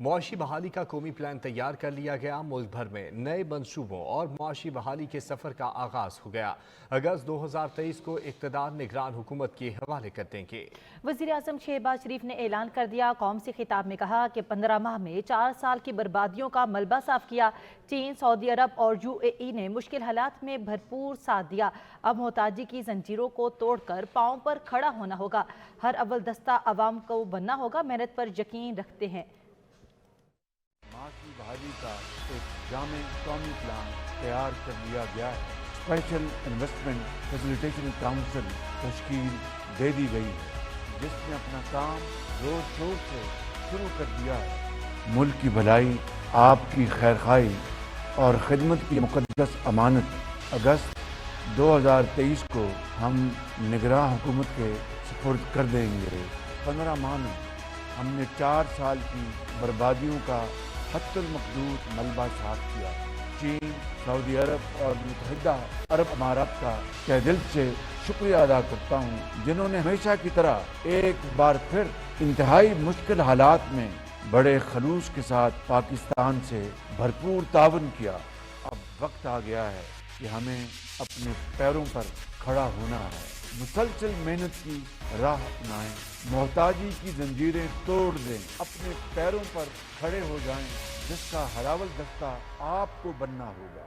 معاشی بحالی کا قومی پلان تیار کر لیا گیا۔ ملک بھر میں نئے منصوبوں اور معاشی بحالی کے سفر کا آغاز ہو گیا۔ اگست 2023 کو اقتدار نگران حکومت کے حوالے کر دیں گے۔ وزیر اعظم شہباز شریف نے اعلان کر دیا، قوم سے خطاب میں کہا کہ 15 ماہ میں 4 سال کی بربادیوں کا ملبہ صاف کیا۔ چین، سعودی عرب اور UAE نے مشکل حالات میں بھرپور ساتھ دیا۔ اب محتاجی کی زنجیروں کو توڑ کر پاؤں پر کھڑا ہونا ہوگا۔ ہر اول دستہ عوام کو بننا ہوگا، محنت پر یقین رکھتے ہیں۔ معاشی بحالی کا ایک جامع قومی پلان تیار کر لیا گیا ہے۔ اسپیشل انویسٹمنٹ فیسیلیٹیشن کاؤنسل تشکیل دے دی گئی ہے، جس نے اپنا کام زور شور سے شروع کر دیا ہے۔ ملک کی بھلائی، آپ کی خیرخواہی اور خدمت کی مقدس امانت اگست 2023 کو ہم نگراں حکومت کے سپرد کر دیں گے۔ 15 ماہ میں ہم نے 4 سال کی بربادیوں کا حتی المقدور ملبہ صاف کیا۔ چین، سعودی عرب اور متحدہ عرب امارات کا تہ دل سے شکریہ ادا کرتا ہوں، جنہوں نے ہمیشہ کی طرح ایک بار پھر انتہائی مشکل حالات میں بڑے خلوص کے ساتھ پاکستان سے بھرپور تعاون کیا۔ اب وقت آ گیا ہے کہ ہمیں اپنے پیروں پر کھڑا ہونا ہے، مسلسل محنت کی راہ اپنائیں، محتاجی کی زنجیریں توڑ دیں، اپنے پیروں پر کھڑے ہو جائیں، جس کا ہر اول دستہ آپ کو بننا ہوگا۔